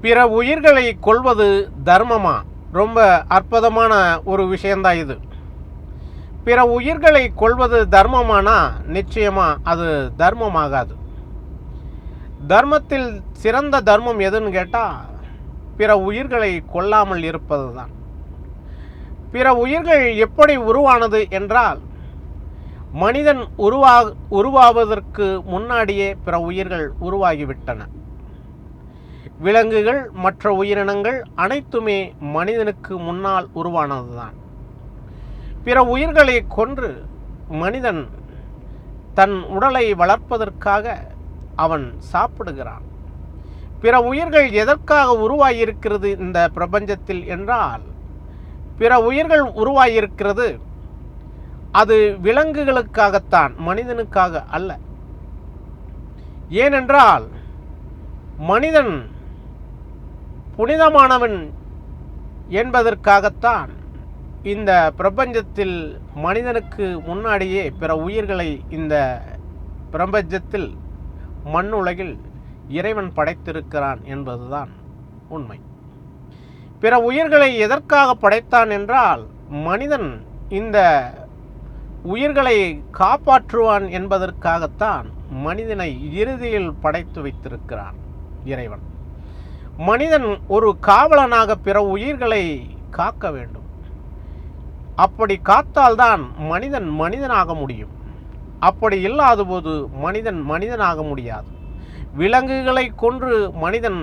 பிற உயிர்களை கொல்வது தர்மமா? ரொம்ப அற்புதமான ஒரு விஷயந்தான் இது. பிற உயிர்களை கொல்வது தர்மமானா நிச்சயமா அது தர்மமாகாது. தர்மத்தில் சிறந்த தர்மம் எதுன்னு கேட்டால் பிற உயிர்களை கொல்லாமல் இருப்பது தான். பிற உயிர்கள் எப்படி உருவானது என்றால், மனிதன் உருவாவதற்கு முன்னாடியே பிற உயிர்கள் உருவாகிவிட்டன. விலங்குகள் மற்ற உயிரினங்கள் அனைத்துமே மனிதனுக்கு முன்னால் உருவானதுதான். பிற உயிர்களை கொன்று மனிதன் தன் உடலை வளர்ப்பதற்காக அவன் சாப்பிடுகிறான். பிற உயிர்கள் எதற்காக உருவாகியிருக்கிறது இந்த பிரபஞ்சத்தில் என்றால், பிற உயிர்கள் உருவாகியிருக்கிறது அது விலங்குகளுக்காகத்தான், மனிதனுக்காக அல்ல. ஏனென்றால் மனிதன் புனிதமானவன் என்பதற்காகத்தான் இந்த பிரபஞ்சத்தில் மனிதனுக்கு முன்னாடியே பிற உயிர்களை இந்த பிரபஞ்சத்தில் மண்ணுலகில் இறைவன் படைத்திருக்கிறான் என்பதுதான் உண்மை. பிற உயிர்களை எதற்காக படைத்தான் என்றால், மனிதன் இந்த உயிர்களை காப்பாற்றுவான் என்பதற்காகத்தான் மனிதனை இறுதியில் படைத்து வைத்திருக்கிறான் இறைவன். மனிதன் ஒரு காவலனாக பிற உயிர்களை காக்க வேண்டும். அப்படி காத்தால்தான் மனிதன் மனிதனாக முடியும். அப்படி இல்லாத போது மனிதன் மனிதனாக முடியாது. விலங்குகளை கொன்று மனிதன்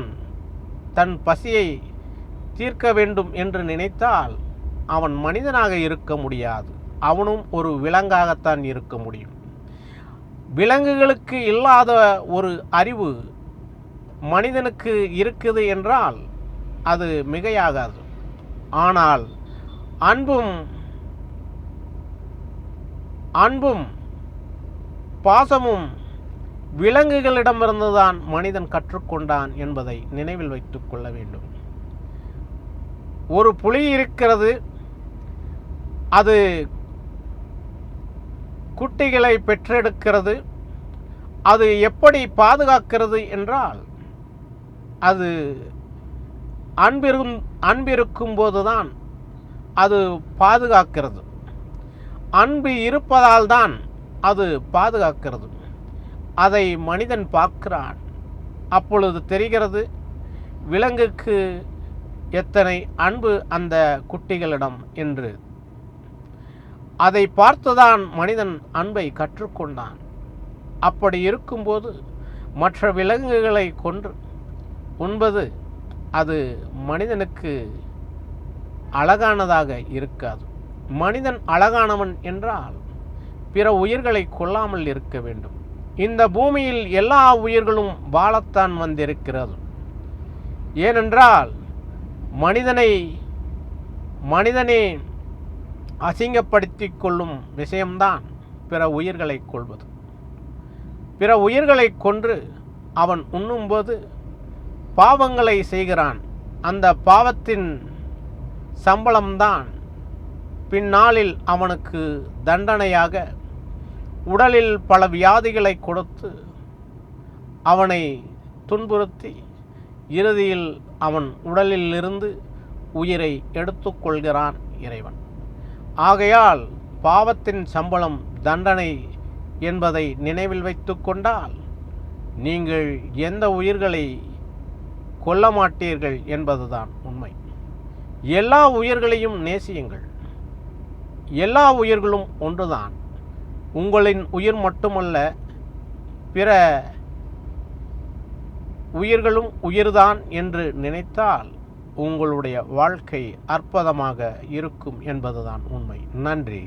தன் பசியை தீர்க்க வேண்டும் என்று நினைத்தால் அவன் மனிதனாக இருக்க முடியாது. அவனும் ஒரு விலங்காகத்தான் இருக்க முடியும். விலங்குகளுக்கு இல்லாத ஒரு அறிவு மனிதனுக்கு இருக்குது என்றால் அது மிகையாகாது. ஆனால் அன்பும் பாசமும் விலங்குகளிடமிருந்துதான் மனிதன் கற்றுக்கொண்டான் என்பதை நினைவில் வைத்துக் கொள்ள வேண்டும். ஒரு புலி இருக்கிறது, அது குட்டிகளை பெற்றெடுக்கிறது. அது எப்படி பாதுகாக்கிறது என்றால், அது அன்பிருக்கும் போதுதான் அது பாதுகாக்கிறது. அன்பு இருப்பதால் தான் அது பாதுகாக்கிறது. அதை மனிதன் பார்க்கிறான். அப்பொழுது தெரிகிறது விலங்குக்கு எத்தனை அன்பு அந்த குட்டிகளிடம் என்று. அதை பார்த்துதான் மனிதன் அன்பை கற்றுக்கொண்டான். அப்படி இருக்கும்போது மற்ற விலங்குகளை கொன்று உண்பது அது மனிதனுக்கு அழகானதாக இருக்காது. மனிதன் அழகானவன் என்றால் பிற உயிர்களை கொல்லாமல் இருக்க வேண்டும். இந்த பூமியில் எல்லா உயிர்களும் வாழத்தான் வந்திருக்கிறது. ஏனென்றால் மனிதனே அசிங்கப்படுத்திக் கொள்ளும் விஷயம்தான் பிற உயிர்களை கொள்வது. பிற உயிர்களை கொன்று அவன் உண்ணும்போது பாவங்களை செய்கிறான். அந்த பாவத்தின் சம்பளம்தான் பின்னாளில் அவனுக்கு தண்டனையாக உடலில் பல வியாதிகளை கொடுத்து அவனை துன்புறுத்தி இறுதியில் அவன் உடலிலிருந்து உயிரை எடுத்துக்கொள்கிறான் இறைவன். ஆகையால் பாவத்தின் சம்பளம் தண்டனை என்பதை நினைவில் வைத்து கொண்டால் நீங்கள் எந்த உயிர்களை கொல்ல மாட்டீர்கள் என்பதுதான் உண்மை. எல்லா உயிர்களையும் நேசியுங்கள். எல்லா உயிர்களும் ஒன்றுதான். உங்களின் உயிர் மட்டுமல்ல, பிற உயிர்களும் உயிர்தான் என்று நினைத்தால் உங்களுடைய வாழ்க்கை அற்புதமாக இருக்கும் என்பதுதான் உண்மை. நன்றி.